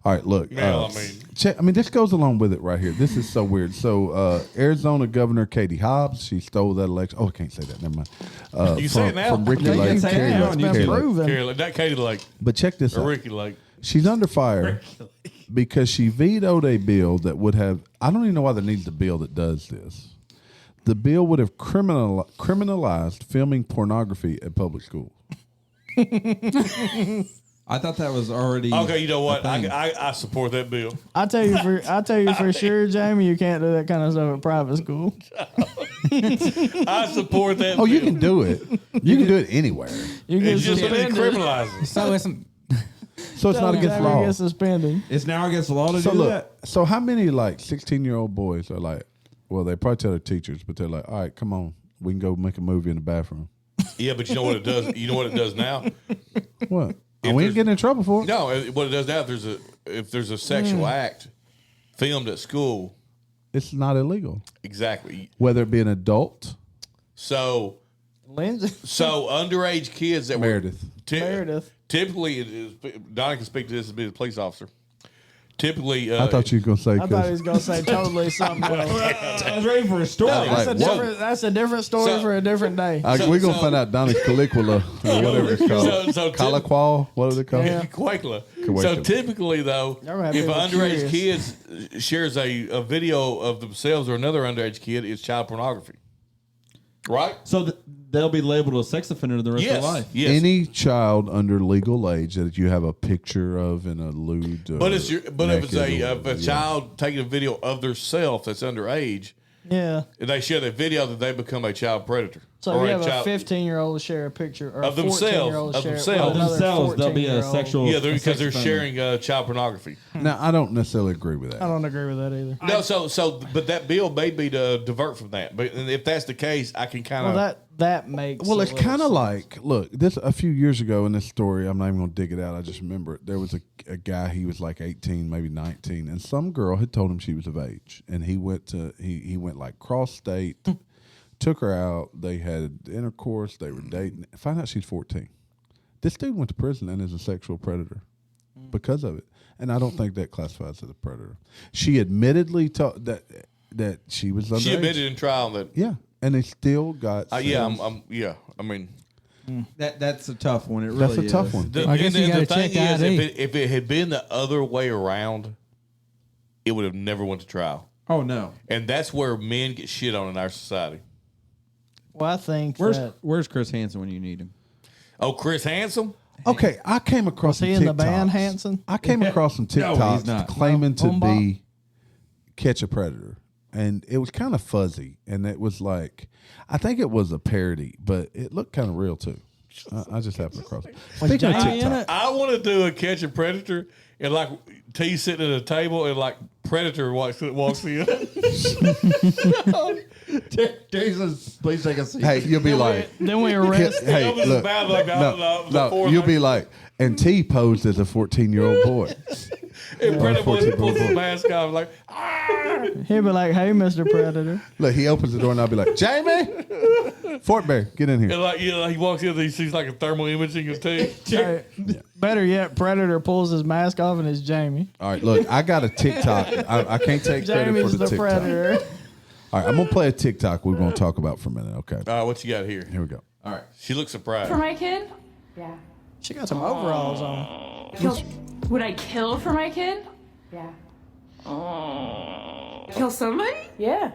All right, look. Well, I mean, this goes along with it right here. This is so weird. So, Arizona Governor Katie Hobbs, she stole that election. Oh, I can't say that. Never mind. You say it now. From Ricky Yeah, you Lake. can say it Carrie now. Lake, It's been Carrie Lake. proven. Carrie, not Katie Lake But check this or out. Ricky Lake. She's under fire because she vetoed a bill that would have. I don't even know why there needs a bill that does this. The bill would have criminalized filming pornography at public schools. I thought that was already. Okay, you know what? a thing. I support that bill. I tell you for sure, Jamie, you can't do that kind of stuff at private school. I support that. Oh, bill. you can do it. You can do it anywhere. You get It's just that they suspended. criminalize it. So it's So it's not against Jamie law. gets suspended. It's now against the law to So do look. that. So how many like 16-year-old boys are like? Well, they probably tell their teachers, but they're like, "All right, come on, we can go make a movie in the bathroom." Yeah, but you know what it does? You know what it does now? What? If We there's- ain't getting in trouble for it. No, what it does now, if there's a sexual act filmed at school, It's not illegal, exactly. whether it be an adult. So Lindsay. underage kids that Meredith. were Meredith. typically, it is, Donnie can speak to this as being a police officer. Typically, I thought you were gonna say I thought he because was gonna say totally something else. I was ready for a story. That's, like, a different, that's a different story So- for a different day. we're gonna find out Donnie's Caligula or whatever it's called. So Caliqual, what are they called? Yeah. Quakela. Quakela. So typically, though, Y'all have if an people underage curious. kid shares a video of themselves or another underage kid, it's child pornography. Right? So they'll be labeled a sex offender the rest of Yes. their life. Yes. Any child under legal age that you have a picture of in a lewd, But if it's naked a or- child taking a video of themselves that's underage, Yeah. if they share that video, that they become a child predator. So Or if you have a child- 15-year-old share a picture or Of a themselves, 14-year-old of share it with themselves. another Themselves, they'll be a 14-year-old. sexual. Yeah, a because sex they're offender. sharing child pornography. Now I don't necessarily agree with that. I don't agree with that either. No, but that bill may be to divert from that. But if that's the case, I can kind Well, of. that makes. Well, a it's little kind of sense. like, look, this a few years ago in this story. I'm not even going to dig it out. I just remember it. There was a guy. He was like 18, maybe 19, and some girl had told him she was of age, and he went like cross state, took her out. They had intercourse. They were dating. Find out she's 14. This dude went to prison and is a sexual predator because of it, and I don't think that classifies as a predator. She admittedly told that she was underage. She admitted in trial that. Yeah, and they still got. Yeah, sentenced. yeah. I mean, That's a tough one. It really That's a is. tough one. I guess you gotta check is, ID. if it had been the other way around, it would have never went to trial. Oh no. And that's where men get shit on in our society. Well, I think Where's Chris Hansen when you need him? Oh, Chris Handsome? Okay, I came across Was he some in the band TikToks. Hanson? I came across some No, TikToks he's not. claiming to Boomba? be Catch a Predator, and it was kind of fuzzy, and it was like I think it was a parody, but it looked kind of real too. I just happened across it. Speaking of Jamie in TikTok, it? I want to do a Catch a Predator and like T sitting at a table and like Predator walks in. Jesus, please take a seat. hey, you'll be like, Then we arrest. hey, Elvis is look, bad like that, the no, fourth you'll one. be like, and T posed as a 14-year-old boy. And Predator pulls his mask off like, ah! He'll be like, "Hey, Mr. Predator." Look, he opens the door and I'll be like, Jamie, Fortenberry, get in here. And like, he walks in, he sees like a thermal imaging of too. Hey, better yet, Predator pulls his mask off and it's Jamie. All right, look, I got a TikTok. I can't take credit for Jamie's the the TikTok. Predator. All right, I'm gonna play a TikTok we're gonna talk about for a minute. Okay. All right, what you got here? Here we go. All right, she looks surprised. For my kid? Yeah. She got some overalls on. Would I kill for my kid? Yeah. Kill somebody? Yeah.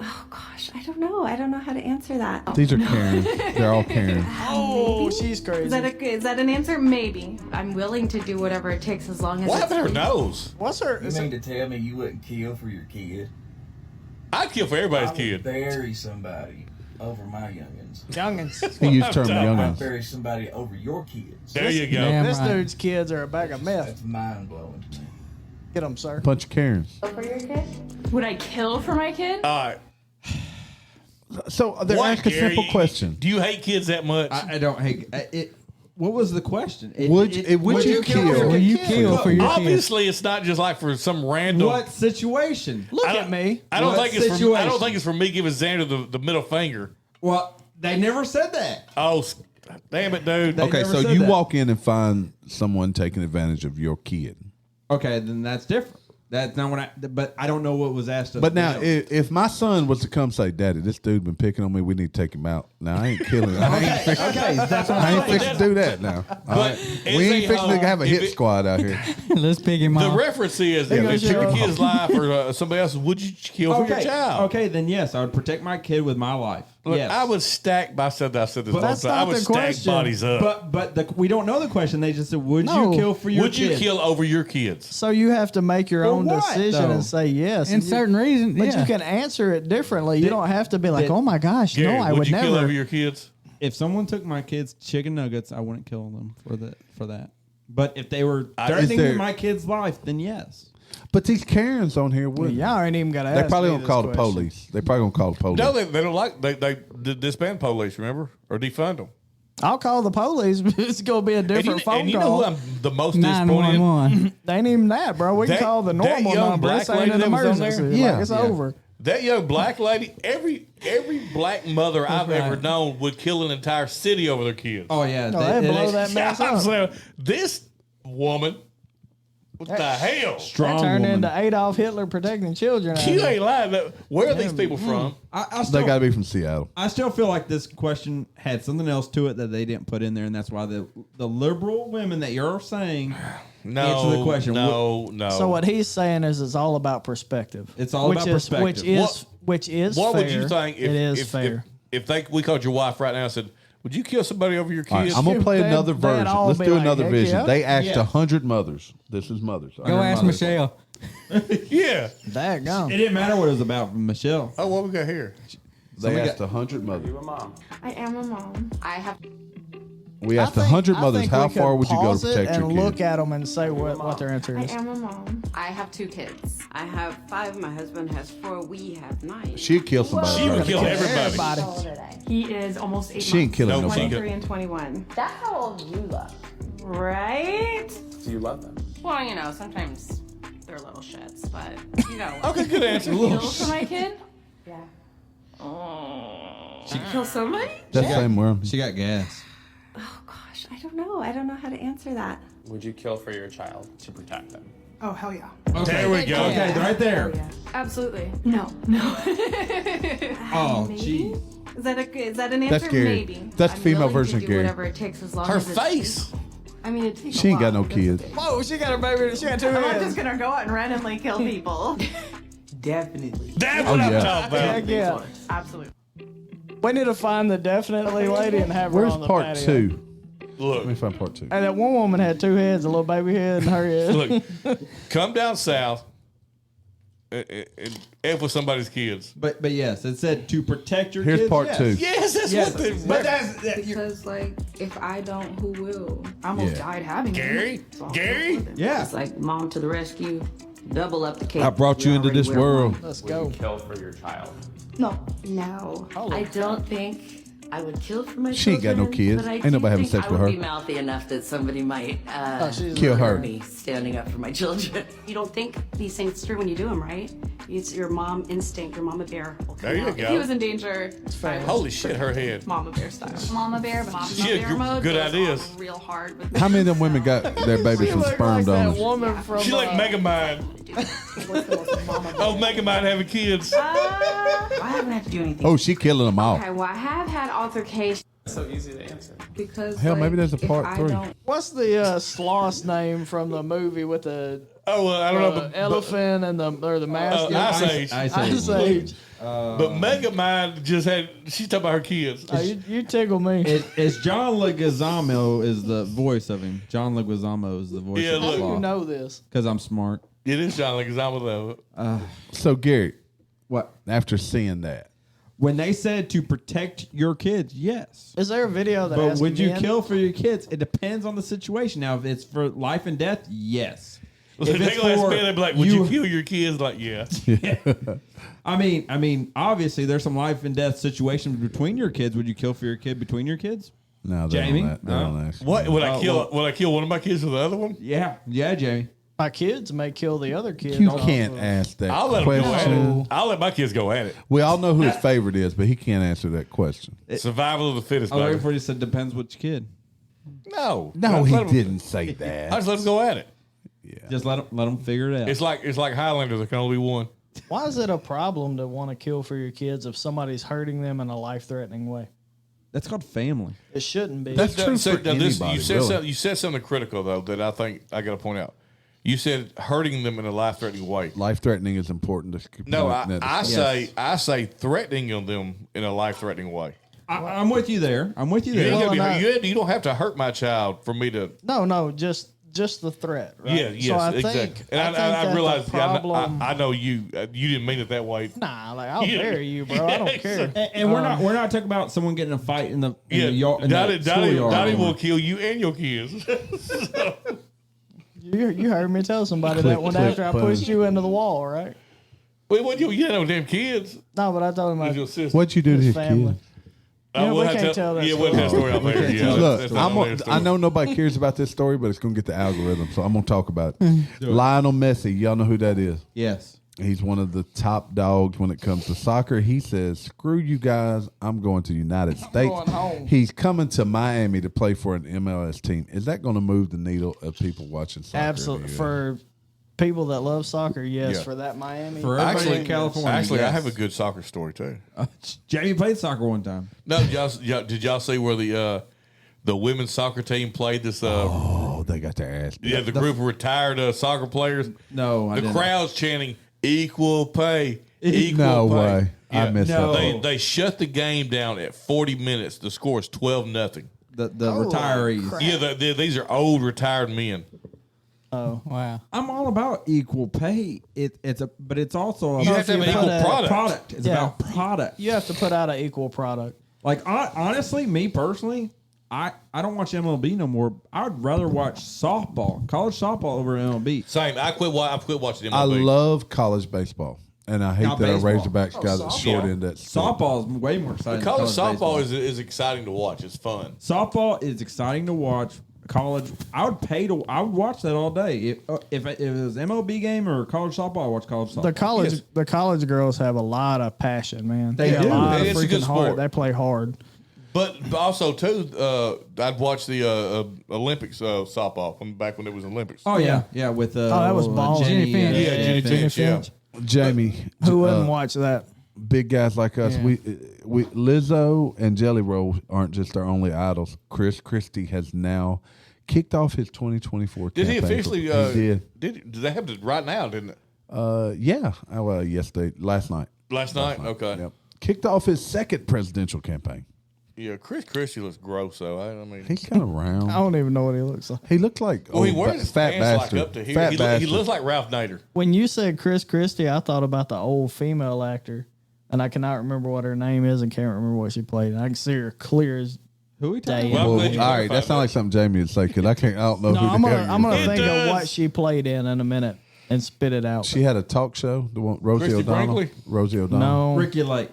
Oh gosh, I don't know. I don't know how to answer that. These are Karen. They're all Karen. Oh, she's crazy. Is that an answer? Maybe. I'm willing to do whatever it takes as long as What it's happened to her nose? What's her? You mean to tell me you wouldn't kill for your kid? I'd kill for everybody's I would kid. bury somebody over my youngins. Youngins. He used term I'd youngins. bury somebody over your kids. There you go. Damn This right. dude's kids are a bag of meth. That's mind blowing to me. Get them, sir. Bunch of Karens. For your kid? Would I kill for my kid? All right. So they're What, asking a Gary? simple question. Do you hate kids that much? I don't hate it. What was the question? Would you kill? Will you kill for your kid? Obviously, it's not just like for some random. What situation? Look at me. I don't What think it's for. I situation? don't think it's for me giving Xander the middle finger. Well, they never said that. Oh, damn it, dude. They Okay, never so said you that. walk in and find someone taking advantage of your kid. Okay, then that's different. That's not what I. But I don't know what was asked of. But now, them. if my son was to come say, "Daddy, this dude been picking on me. We need to take him out." Now I ain't killing him. okay, that's what I I'm ain't saying. fixing to do that now. All right? is We he ain't fixing to have a if hit it- squad out here. Let's pick him The off. reference is They if gonna it's your show- kid's life or somebody else's, would you kill for your child? Okay, then yes, I would protect my kid with my life. Look, yes. I would stack. I said this But long that's time. I not would the stack question. bodies up. But we don't know the question. They just said, "Would No. you kill for your Would you kid?" kill over your kids? So you have to make your For own what, decision though? and say yes. In And you- certain reasons, But yeah. you can answer it differently. You Did- don't have to be like, did- "Oh my gosh, Gary, no, I would would you kill over never." your kids? If someone took my kids' chicken nuggets, I wouldn't kill them for that. But if they were Is threatening there- my kid's life, then yes. But these Karens on here would. Y'all ain't even gonna. They ask probably me gonna this call the question. police. They probably gonna call the police. No, they don't like. They disband police. Remember or defund them. I'll call the police. But it's gonna be a different phone and you call. know who I'm the most disappointed in? 911. They ain't even that, bro. We can That- call the that normal young number. This black ain't lady an that was on there? emergency. Yeah. Like, it's Yeah. over. That young black lady, every black mother I've ever known would kill an entire city over their kids. Oh yeah, No, they blow that mess I'm up. saying, this woman, what the hell? strong That turned woman. into Adolf Hitler protecting children. out You there. ain't lying. Where are these people from? I They still, got to be from Seattle. I still feel like this question had something else to it that they didn't put in there, and that's why the liberal women that you're saying No, answer the question. No. So what he's saying is it's all about perspective. It's all which about is, perspective. Which is What fair. would you think it is if fair. we called your wife right now and said, "Would you kill somebody over your All right, kids?" I'm gonna play They'd- another they'd version. all Let's be do like, another heck vision. yeah. They asked Yes. 100 mothers. This is mothers. Go ask mothers. Michelle. yeah. That gone. It didn't matter what it was about, Michelle. Oh, what we got here? They asked 100 mothers. I am a mom. I have. We asked 100 mothers. How far would you go to protect your and look kid? at them and say what their answer I is? am a mom. I have 2 kids. I have 5. My husband has 4. We have 9. She'd kill somebody. She would right? kill everybody. How old are they? He is almost 8 She ain't months. killing No, she nobody. ain't 23 and 21. That's how old you look. Right? Do you love them? Well, you know, sometimes they're little shits, but you know. Okay, good answer. Kill for my kid? Yeah. Kill somebody? That same worm. She got gas. Oh gosh, I don't know. I don't know how to answer that. Would you kill for your child to protect them? Oh, hell yeah. There we go. Okay, right there. Absolutely. No. No. Oh, Maybe? gee. Is that an answer? That's Gary. Maybe. That's I'm female willing version to of do Gary. whatever it takes as long Her as it's face. I mean, it takes She a ain't got lot, no but that's kids. okay. Whoa, she got a baby. She got 2 I'm not hands. just gonna go out and randomly kill people. Definitely. That's Oh, what I'm yeah. talking about. Heck yeah. Absolutely. We need to find the definitely lady and have her Where's on the part patio. 2? Look, Let me find part 2. Hey, that one woman had 2 heads, a little baby head and her head. look. Come down south. And F with somebody's kids. But yes, it said to protect your Here's kids. part yes. 2. Yes, that's Yes, what the. but that's Because like, if I don't, who will? I almost Yeah. died having Gary? him. So- Gary? yeah. It's like mom to the rescue, double up the cake. I brought you We into already this wear world. one. Let's Would go. you kill for your child? No. Holy I don't think I would kill for my She ain't got no children, kids. but I Ain't do nobody having think sex I with would her. be mouthy enough that somebody might Kill her. me standing up for my children. You don't think these things through when you do them, right? It's your mom instinct, your mama bear will come There you out. go. If he was in danger, I would Holy shit, her head. mama bear style. Mama bear, mama She had bear mode good goes ideas. on real hard with How many of them women got their babies from sperm donors? woman from She like Megamind. Oh, Megamind having kids. I haven't had to do anything. Oh, she killing them all. Okay, well, I have had altercations. So easy to answer. Because Hell, maybe there's a if part I 3. don't- What's the sloth's name from the movie with the Oh, I don't know. But, elephant and the mask? Ice Age. Ice Age. But Megamind just had. She's talking about her kids. Oh, you tickle me. It's John Leguizamo is the voice of him. John Leguizamo is the voice Yeah, of the look. How do you sloth. know this? Because I'm smart. It is John Leguizamo though. So, Gary, What? after seeing that, When they said to protect your kids, yes. Is there a video that But has would you men? kill for your kids? It depends on the situation. Now, if it's for life and death, yes. If If they it's gonna ask for me, they'd be like, "Would you kill your kids?" Like, yeah. I mean, obviously, there's some life and death situations between your kids. Would you kill for your kid between your kids? no, they Jamie? don't, they don't ask. What would I Oh, kill? well- Would I kill one of my kids for the other one? Yeah, Jamie. My kids may kill the other kids. You off can't of- ask that I'll let them go at question. it. I'll let my kids go at it. We all know who his favorite is, but he can't answer that question. Survival of the fittest. I was Baby. waiting for you to say depends which kid. No, No, Just he let 'em- didn't say I that. just let them go at it. Just let them figure it out. It's like Highlander. There can only be one. Why is it a problem to want to kill for your kids if somebody's hurting them in a life-threatening way? That's called family. It shouldn't be. That's true for anybody, you said really. something. You said something critical though that I think I got to point out. You said hurting them in a life-threatening way. Life-threatening is important. No, I I say threatening them in a life-threatening way. I'm with you there. I'm with you You, there. ain't Well, gotta be, and you don't have to hurt my child for me to. No, just the threat. Right? Yeah, yes, so I exactly. think, And I think I that realize. the problem. I know you. You didn't mean it that way. Nah, like I'll Yeah. bury you, bro. I don't care. And we're not talking about someone getting in a fight in the Yeah, yard. Donnie will kill you and your kids. You heard me tell somebody Click, that one click, after I boom. pushed you into the wall, right? Wait, what you had no damn kids? No, but I told him It's your I, sister. What'd you do to his his family. kid? Yeah, we'll we have can't to- tell that Yeah, we'll tell that story out there. Yeah, Look, that's not a story. I know nobody cares about this story, but it's going to get the algorithm, so I'm going to talk about it. Lionel Messi, y'all know who that is? Yes. He's one of the top dogs when it comes to soccer. He says, screw you guys, I'm going to the United States. going home. He's coming to Miami to play for an MLS team. Is that going to move the needle of people watching soccer? Absolutely. For people that love soccer, yes. Yeah. For that Miami. For everybody Actually, in California. Actually, I yes. have a good soccer story too. Jamie played soccer one time. No, did y'all see where the women's soccer team played this? Oh, they got their ass beat. Yeah, the group of retired soccer players. No, I the didn't. crowd's chanting "equal pay, equal No pay." way. I missed No. that. They shut the game down at 40 minutes. The score is 12-0. The retirees. crap. Yeah, these are old retired men. Oh, Wow. I'm all about equal pay. But it's also You about have to have an you equal put a- product. It's Yeah. about product. you have to put out an equal product. Like honestly, me personally, I don't watch MLB no more. I would rather watch softball, college softball over MLB. Same. I quit watching MLB. I love college baseball, and I hate Not that baseball. our Razorbacks got the short Yeah. end that stick. Softball is way more exciting. College than softball baseball. is exciting to watch. It's fun. Softball is exciting to watch. College, I would watch that all day. If it was MLB game or college softball, I watch college softball. The college girls have a lot of passion, man. They got do. A lot of It's a good freaking hard. sport. They play hard. But also too, I'd watch the Olympics softball from back when it was Olympics. Oh yeah, with that was balls. Jenny, Jenny Finch. Jenny Finch, yeah. Jamie, Who wouldn't watch that? big guys like us, Yeah. we Lizzo and Jelly Roll aren't just our only idols. Christie has now kicked off his 2024 Did he campaign. officially? He did. Did they have it right now? Didn't it? Yeah. Well, yesterday, last night. Last night? Okay. Yep. Kicked off his second presidential campaign. Yeah, Christie looks gross though. I mean, He's kind of round. I don't even know what he looks like. He looked like well, he wears his fat pants bastard. like up to here. Fat He bastard. looks like Ralph Nader. When you said Chris Christie, I thought about the old female actor, and I cannot remember what her name is and can't remember what she played. And I can see her clear as Who are we day. talking Well, about? Well, glad you all right, clarified that sounds like something Jamie would say because I don't know No, who I'm the gonna hell I'm you gonna It think does. of what she played in a minute and spit it out. She had a talk show. The one Rosie Christy O'Donnell. Brinkley? Rosie O'Donnell. No, Ricky Lake.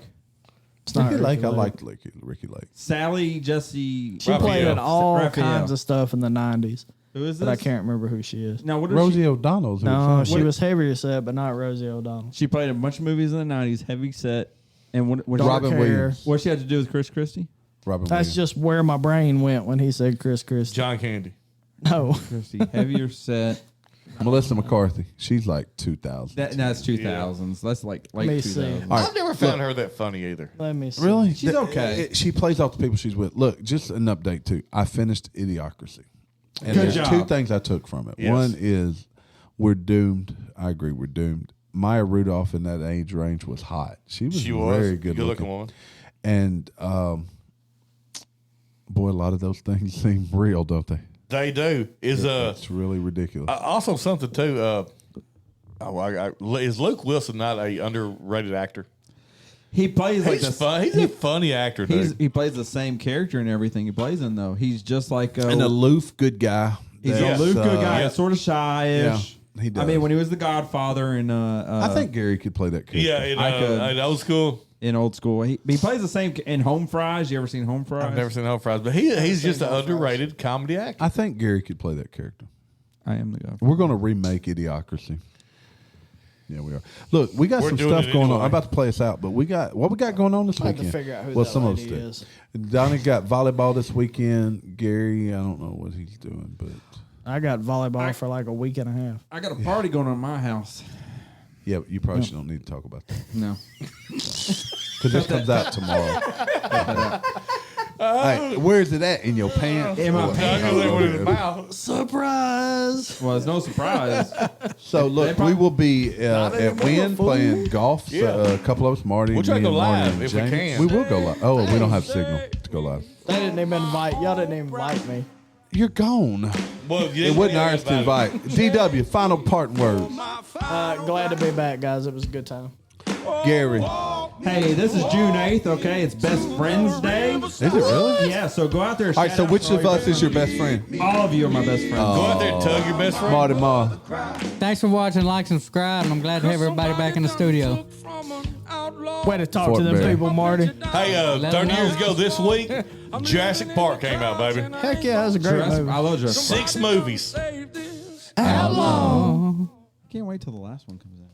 It's not Ricky Lake. I Lake. liked Ricky Lake. Sally Jesse. She played in all Raphael. kinds of stuff in the 90s. Who is But I this? can't remember who she is. Now, what is Rosie she? O'Donnell's. No, she was heavier set, but not Rosie O'Donnell. She played in a bunch of movies in the 90s, heavy set. And what Dark Robin hair. Williams. what she had to do with Chris Christie? Robin That's Williams. just where my brain went when he said Chris Christie. John Candy. No. Christie, heavier set. Melissa McCarthy. She's like 2000. That's 2000s. That's like late me see. 2000s. All right, I've never found her that funny either. Let me see. Really? She's okay. She plays off the people she's with. Look, just an update too. I finished Idiocracy. And Good there's job. two things I took from it. Yes. One is we're doomed. I agree, we're doomed. Maya Rudolph in that age range was hot. She was very good looking woman. And boy, a lot of those things seem real, don't they? They do. It's really ridiculous. Also something too. Is Luke Wilson not a underrated actor? He plays like He's fun. He's a funny actor. Dude. He plays the same character in everything he plays in, though. He's just like An aloof good guy. he's that's, a aloof good guy, yeah. sort of shy-ish. Yeah, he does. I mean, when he was the Godfather in I think Gary could play that character. Yeah, in old school. in old school, he plays the same in Home Fries. You ever seen Home Fries? I've never seen Home Fries, but he's just an underrated comedy actor. I think Gary could play that character. I am the Godfather. We're going to remake Idiocracy. Yeah, we are. Look, we got We're some doing stuff it going on. anyway. I'm about to play us out, but what we got going on this I have to weekend? figure out who well, that some of us lady do. is. Donnie got volleyball this weekend. Gary, I don't know what he's doing, but I got volleyball for like a week and a half. I got a party going on in my house. yeah, but you probably don't need to talk about that No. because this comes out tomorrow. Hey, where's it at? In your pants? In my Or- pants. Oh, okay. Surprise! Well, it's no surprise. So look, we will be at Wynn playing golf. Yeah. A couple of us, Marty. We'll try me to go and Marty live and if we James. can. We will go live. Oh, we don't have signal to go live. They didn't even invite. Y'all didn't even invite me. You're gone. Well, It wasn't ours to invite. DW, final parting words. Glad to be back, guys. It was a good time. Gary. Hey, this is June 8th, okay? It's Best Friends Day. Is it really? Yeah, so go out there. All right, so which of us is your best friend? All of you are my best friends. Go out there and tug your best friend. Marty Mar. Thanks for watching, like, subscribe, and I'm glad to have everybody back in the studio. Way to talk to them Fortenberry. people, Marty. Hey, Let 30 them know. years ago this week, Jurassic Park came out, baby. Heck yeah, that was a great Jurassic- movie. I love Jurassic Park. 6 movies. How long? Can't wait till the last one comes out.